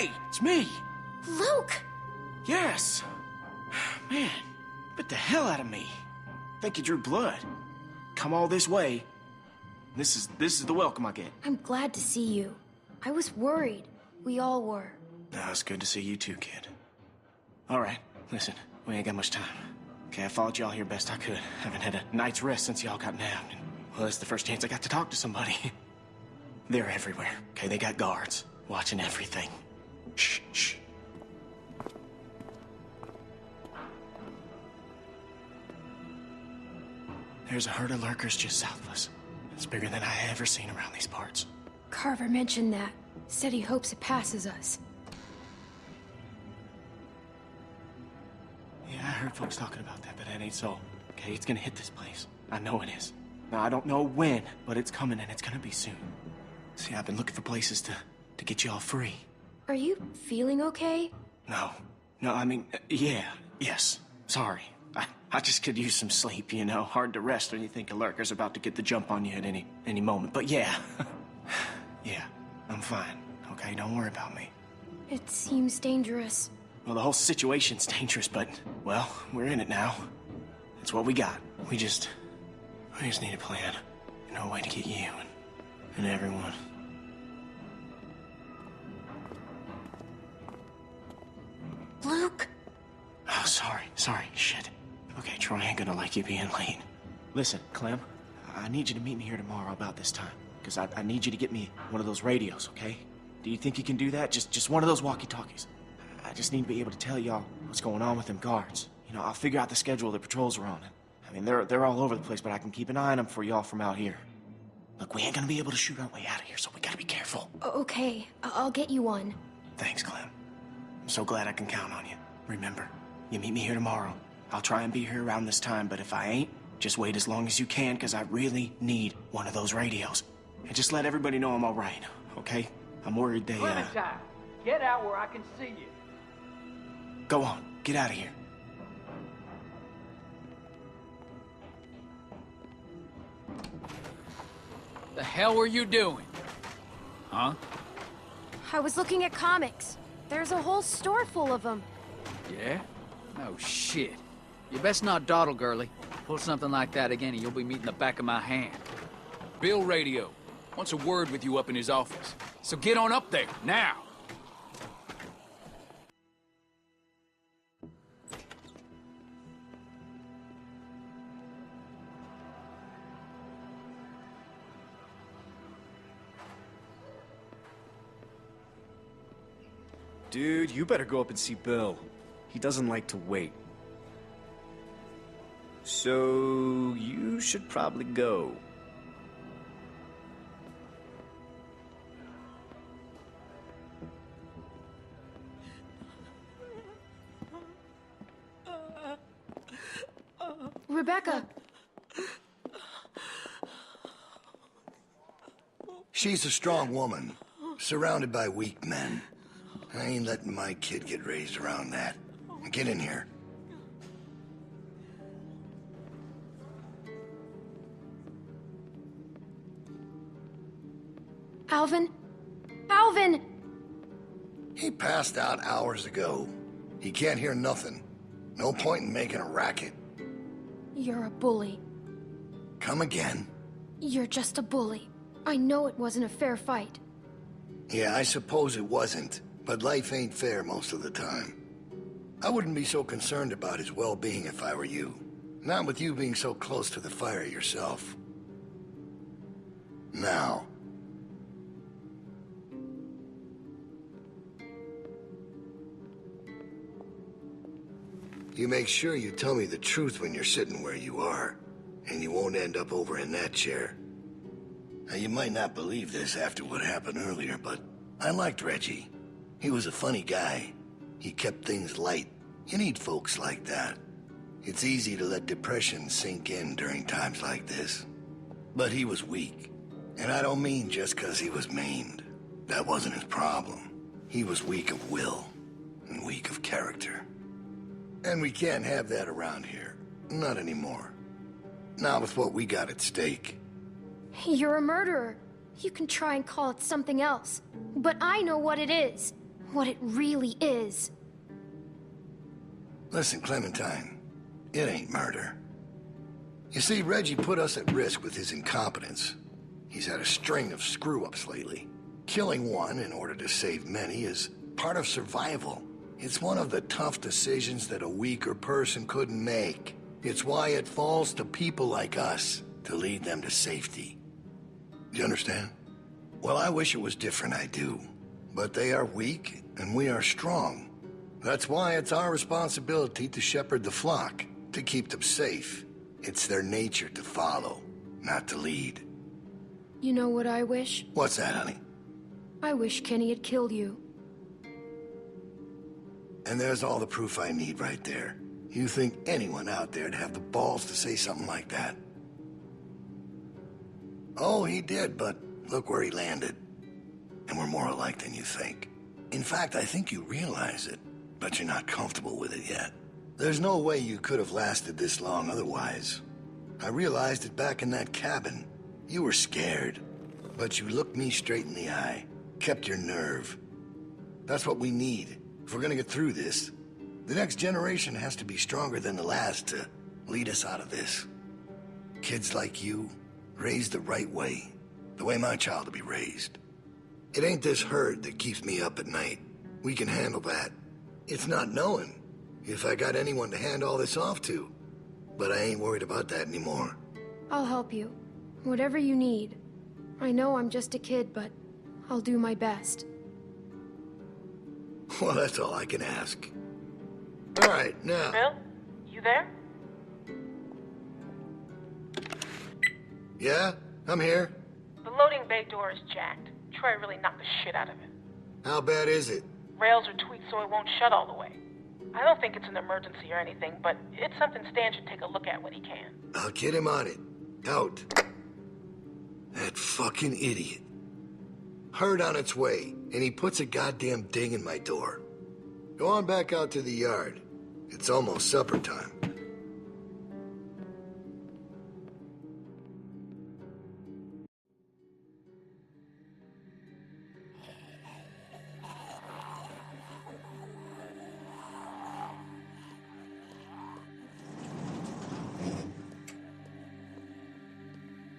Hey, it's me. Luke! Yes. Man, bit the hell out of me. Think you drew blood. Come all this way. This is the welcome I get. I'm glad to see you. I was worried. We all were. No, it's good to see you too, kid. All right, listen, we ain't got much time. Okay, I followed y'all here best I could. Haven't had a night's rest since y'all got nabbed. And, well, it's the first chance I got to talk to somebody. They're everywhere, okay? They got guards watching everything. Shh, shh. There's a herd of lurkers just south of us. It's bigger than I ever seen around these parts. Carver mentioned that. Said he hopes it passes us. Yeah, I heard folks talking about that, but that ain't so. Okay, it's gonna hit this place. I know it is. Now, I don't know when, but it's coming and it's gonna be soon. See, I've been looking for places to get y'all free. Are you feeling okay? No, I mean, yes. Sorry. I just could use some sleep, you know. Hard to rest when you think a lurker's about to get the jump on you at any moment. But yeah. Yeah, I'm fine. Okay, don't worry about me. It seems dangerous. Well, the whole situation's dangerous, but, well, we're in it now. It's what we got. We just need a plan. You know, a way to get you and everyone. Luke! Oh, sorry, shit. Okay, Troy ain't gonna like you being late. Listen, Clem, I need you to meet me here tomorrow about this time. Because I need you to get me one of those radios, okay? Do you think you can do that? Just one of those walkie-talkies. I just need to be able to tell y'all what's going on with them guards. You know, I'll figure out the schedule the patrols are on. I mean, they're all over the place, but I can keep an eye on them for y'all from out here. Look, we ain't gonna be able to shoot our way out of here, so we gotta be careful. Okay, I'll get you one. Thanks, Clem. I'm so glad I can count on you. Remember, you meet me here tomorrow. I'll try and be here around this time, but if I ain't, just wait as long as you can, because I really need one of those radios. And just let everybody know I'm all right, okay? I'm worried they, Clementine, get out where I can see you. Go on, get out of here. The hell were you doing? Huh? I was looking at comics. There's a whole store full of them. Yeah? No shit. You best not dawdle, girlie. Pull something like that again and you'll be meeting the back of my hand. Bill Radio wants a word with you up in his office. So get on up there, now! Dude, you better go up and see Bill. He doesn't like to wait. So, you should probably go. Rebecca! She's a strong woman, surrounded by weak men. I ain't letting my kid get raised around that. Get in here. Alvin? Alvin! He passed out hours ago. He can't hear nothing. No point in making a racket. You're a bully. Come again? You're just a bully. I know it wasn't a fair fight. Yeah, I suppose it wasn't, but life ain't fair most of the time. I wouldn't be so concerned about his well-being if I were you. Not with you being so close to the fire yourself. Now. You make sure you tell me the truth when you're sitting where you are, and you won't end up over in that chair. Now, you might not believe this after what happened earlier, but I liked Reggie. He was a funny guy. He kept things light. You need folks like that. It's easy to let depression sink in during times like this. But he was weak. And I don't mean just because he was maimed. That wasn't his problem. He was weak of will, and weak of character. And we can't have that around here. Not anymore. Not with what we got at stake. You're a murderer. You can try and call it something else. But I know what it is. what it really is. Listen, Clementine, it ain't murder. You see, Reggie put us at risk with his incompetence. He's had a string of screw-ups lately. Killing one in order to save many is part of survival. It's one of the tough decisions that a weaker person couldn't make. It's why it falls to people like us to lead them to safety. You understand? Well, I wish it was different, I do. But they are weak, and we are strong. That's why it's our responsibility to shepherd the flock, to keep them safe. It's their nature to follow, not to lead. You know what I wish? What's that, honey? I wish Kenny had killed you. And there's all the proof I need right there. You think anyone out there'd have the balls to say something like that? Oh, he did, but look where he landed. And we're more alike than you think. In fact, I think you realize it, but you're not comfortable with it yet. There's no way you could have lasted this long otherwise. I realized it back in that cabin. You were scared, but you looked me straight in the eye, kept your nerve. That's what we need. If we're gonna get through this, the next generation has to be stronger than the last to lead us out of this. Kids like you, raised the right way, the way my child will be raised. It ain't this herd that keeps me up at night. We can handle that. It's not knowing if I got anyone to hand all this off to. But I ain't worried about that anymore. I'll help you. Whatever you need. I know I'm just a kid, but I'll do my best. Well, that's all I can ask. All right, now... Bill? You there? Yeah? I'm here. The loading bay door is jacked. Troy really knocked the shit out of it. How bad is it? Rails are tweaked so it won't shut all the way. I don't think it's an emergency or anything, but it's something Stan should take a look at when he can. I'll get him on it. Out. That fucking idiot. Herd on its way, and he puts a goddamn ding in my door. Go on back out to the yard. It's almost supper time.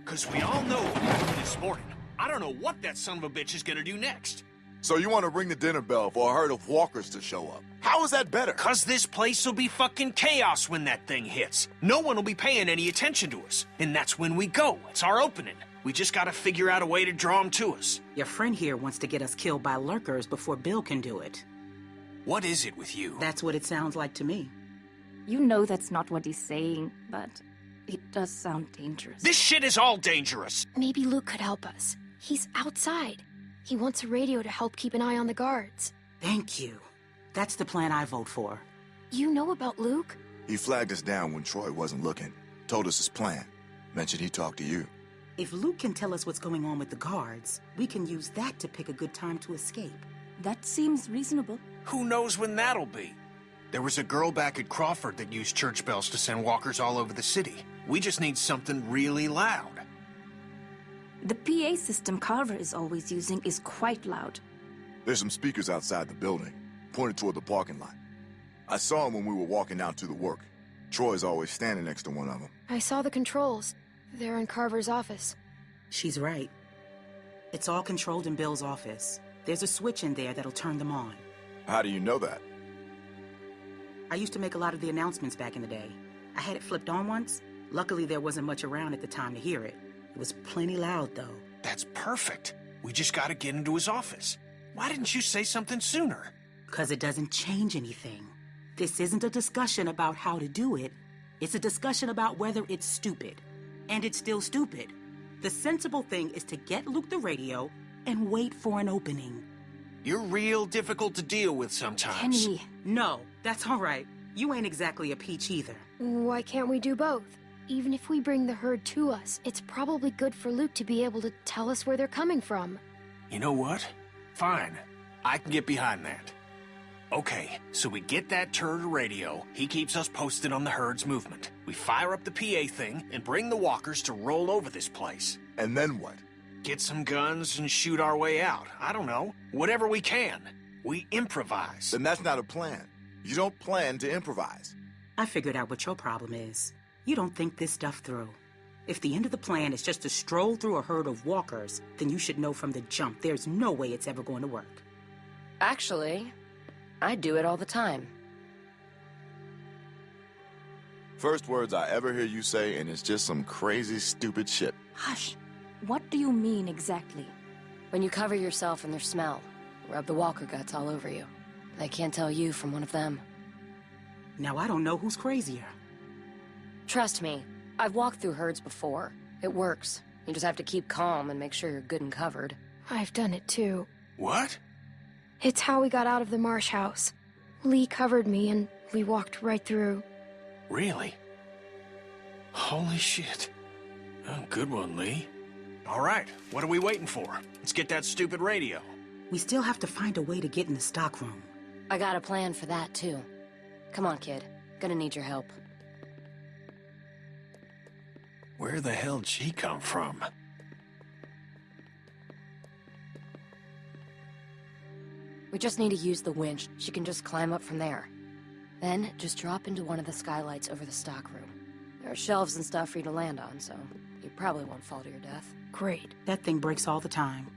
Because we all know what happened this morning. I don't know what that son of a bitch is gonna do next. So you want to ring the dinner bell for a herd of walkers to show up? How is that better? Because this place will be fucking chaos when that thing hits. No one will be paying any attention to us. And that's when we go. It's our opening. We just gotta figure out a way to draw them to us. Your friend here wants to get us killed by lurkers before Bill can do it. What is it with you? That's what it sounds like to me. You know that's not what he's saying, but it does sound dangerous. This shit is all dangerous. Maybe Luke could help us. He's outside. He wants a radio to help keep an eye on the guards. Thank you. That's the plan I vote for. You know about Luke? He flagged us down when Troy wasn't looking. Told us his plan. Mentioned he talked to you. If Luke can tell us what's going on with the guards, we can use that to pick a good time to escape. That seems reasonable. Who knows when that'll be? There was a girl back at Crawford that used church bells to send walkers all over the city. We just need something really loud. The PA system Carver is always using is quite loud. There's some speakers outside the building, pointed toward the parking lot. I saw them when we were walking out to the work. Troy's always standing next to one of them. I saw the controls. They're in Carver's office. She's right. It's all controlled in Bill's office. There's a switch in there that'll turn them on. How do you know that? I used to make a lot of the announcements back in the day. I had it flipped on once. Luckily, there wasn't much around at the time to hear it. It was plenty loud, though. That's perfect. We just gotta get into his office. Why didn't you say something sooner? 'Cause it doesn't change anything. This isn't a discussion about how to do it. It's a discussion about whether it's stupid. And it's still stupid. The sensible thing is to get Luke the radio and wait for an opening. You're real difficult to deal with sometimes. Kenny. No, that's all right. You ain't exactly a peach either. Why can't we do both? Even if we bring the herd to us, it's probably good for Luke to be able to tell us where they're coming from. You know what? Fine. I can get behind that. Okay, so we get that turd a radio. He keeps us posted on the herd's movement. We fire up the PA thing and bring the walkers to roll over this place. And then what? Get some guns and shoot our way out. I don't know. Whatever we can. We improvise. Then that's not a plan. You don't plan to improvise. I figured out what your problem is. You don't think this stuff through. If the end of the plan is just to stroll through a herd of walkers, then you should know from the jump there's no way it's ever going to work. Actually, I do it all the time. First words I ever hear you say, and it's just some crazy, stupid shit. Hush. What do you mean exactly? When you cover yourself in their smell, rub the walker guts all over you. They can't tell you from one of them. Now I don't know who's crazier. Trust me, I've walked through herds before. It works. You just have to keep calm and make sure you're good and covered. I've done it too. What? It's how we got out of the marsh house. Lee covered me and we walked right through. Really? Holy shit. Oh, good one, Lee. All right, what are we waiting for? Let's get that stupid radio. We still have to find a way to get in the stockroom. I got a plan for that, too. Come on, kid. Gonna need your help. Where the hell'd she come from? We just need to use the winch. She can just climb up from there. Then, just drop into one of the skylights over the stockroom. There are shelves and stuff for you to land on, so you probably won't fall to your death. Great. That thing breaks all the time.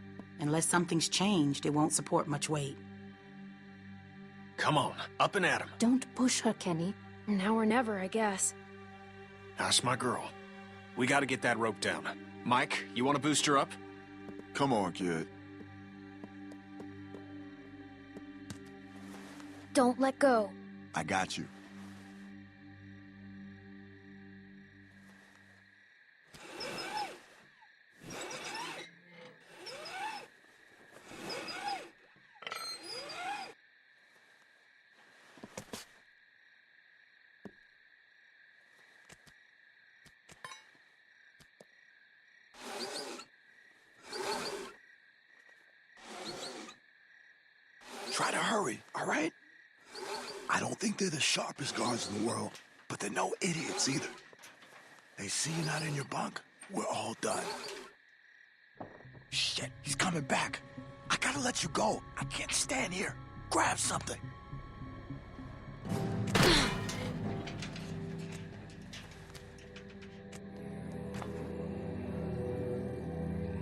Unless something's changed, it won't support much weight. Come on, up and at him. Don't push her, Kenny. Now or never, I guess. That's my girl. We gotta get that rope down. Mike, you wanna boost her up? Come on, kid. Don't let go. I got you. Try to hurry, all right? I don't think they're the sharpest guards in the world, but they're no idiots either. They see you not in your bunk, we're all done. Shit, he's coming back. I gotta let you go. I can't stand here. Grab something.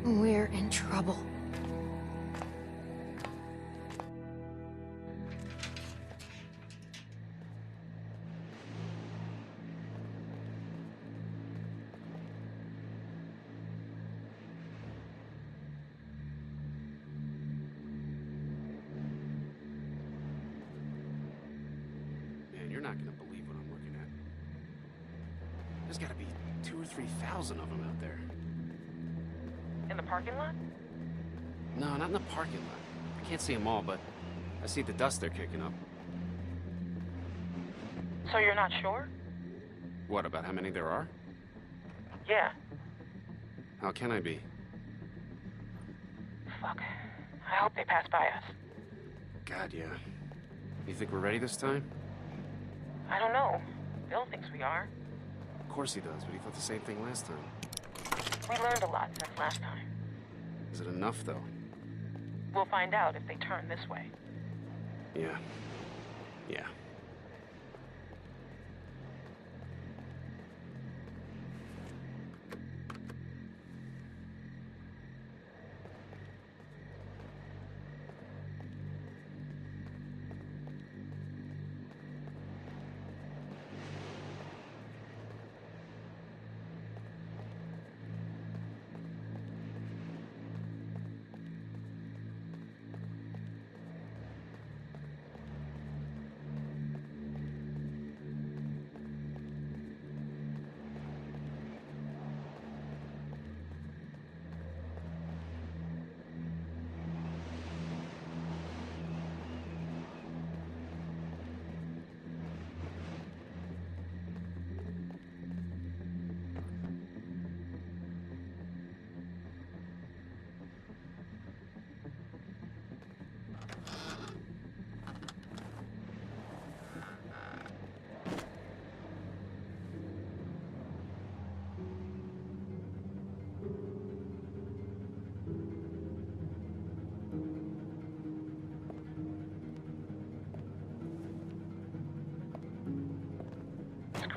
We're in trouble. Man, you're not gonna believe what I'm looking at. There's gotta be 2,000 or 3,000 of them out there. In the parking lot? No, not in the parking lot. I can't see them all, but I see the dust they're kicking up. So you're not sure? What, about how many there are? Yeah. How can I be? Fuck. I hope they pass by us. God, yeah. You think we're ready this time? I don't know. Bill thinks we are. Of course he does, but he thought the same thing last time. We learned a lot since last time. Is it enough, though? We'll find out if they turn this way. Yeah. Yeah.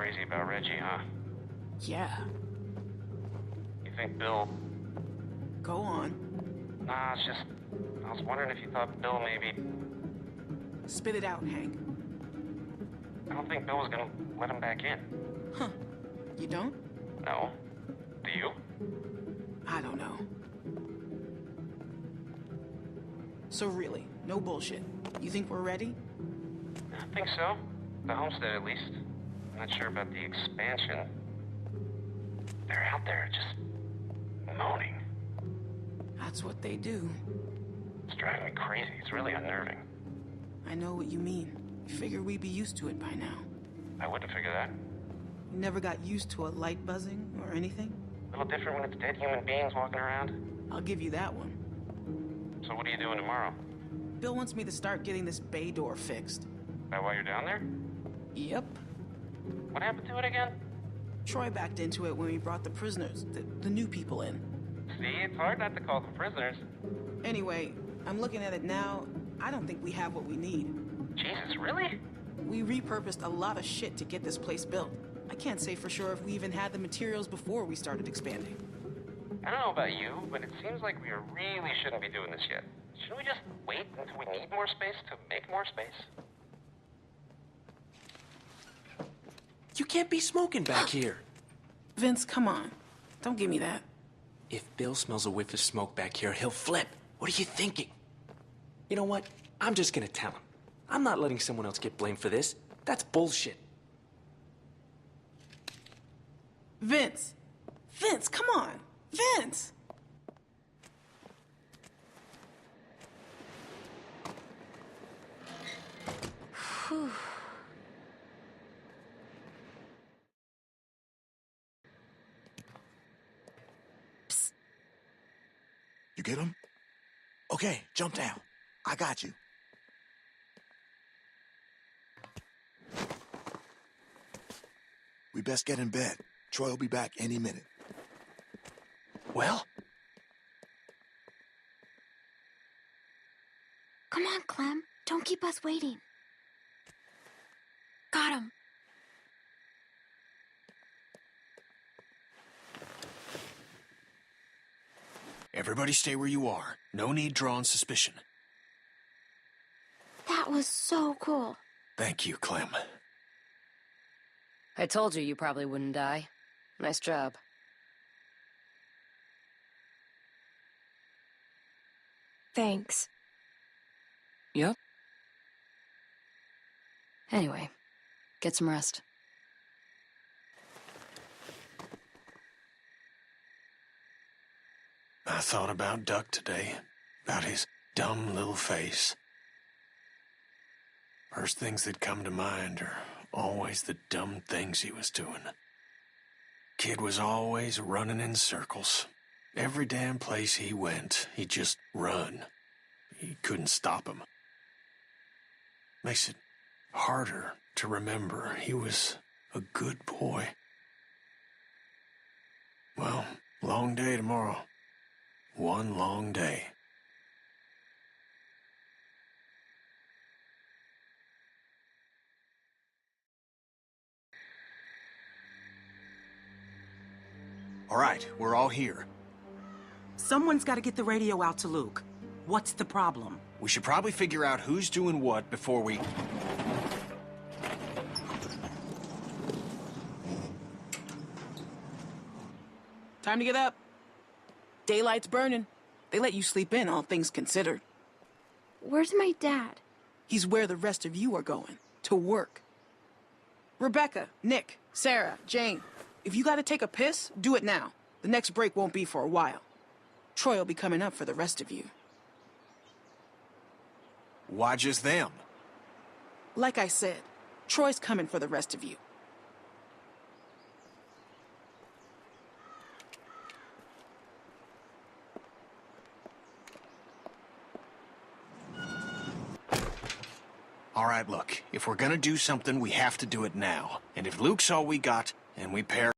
crazy about Reggie, huh? Yeah. You think Bill... Go on. Nah, it's just... I was wondering if you thought Bill maybe... Spit it out, Hank. I don't think Bill was gonna let him back in. Huh. You don't? No. Do you? I don't know. So really, no bullshit. You think we're ready? I think so. The homestead, at least. I'm not sure about the expansion. They're out there just... moaning. That's what they do. It's driving me crazy. It's really unnerving. I know what you mean. I figure we'd be used to it by now. I wouldn't figure that. You never got used to a light buzzing or anything? A little different when it's dead human beings walking around. I'll give you that one. So what are you doing tomorrow? Bill wants me to start getting this bay door fixed. That why you're down there? Yep. What happened to it again? Troy backed into it when we brought the prisoners, the new people in. See, it's hard not to call them prisoners. Anyway, I'm looking at it now. I don't think we have what we need. Jesus, really? We repurposed a lot of shit to get this place built. I can't say for sure if we even had the materials before we started expanding. I don't know about you, but it seems like we really shouldn't be doing this yet. Shouldn't we just wait until we need more space to make more space? You can't be smoking back here. Vince, come on. Don't give me that. If Bill smells a whiff of smoke back here, he'll flip. What are you thinking? You know what? I'm just gonna tell him. I'm not letting someone else get blamed for this. That's bullshit. Vince! Vince, come on! Vince! Whew. Psst. You get him? Okay, jump down. I got you. We best get in bed. Troy will be back any minute. Well? Come on, Clem. Don't keep us waiting. Got him. Everybody stay where you are. No need drawing suspicion. That was so cool. Thank you, Clem. I told you probably wouldn't die. Nice job. Thanks. Yep. Anyway, get some rest. I thought about Duck today, about his dumb little face. First things that come to mind are always the dumb things he was doing. Kid was always running in circles. Every damn place he went, he'd just run. You couldn't stop him. Makes it harder to remember he was a good boy. Well, long day tomorrow. One long day. All right, we're all here. Someone's got to get the radio out to Luke. What's the problem? We should probably figure out who's doing what before we... Time to get up. Daylight's burning. They let you sleep in, all things considered. Where's my dad? He's where the rest of you are going. To work. Rebecca, Nick, Sarah, Jane. If you gotta take a piss, do it now. The next break won't be for a while. Troy will be coming up for the rest of you. Why just them? Like I said, Troy's coming for the rest of you. All right, look, if we're gonna do something, we have to do it now. And if Luke's all we got, and we pair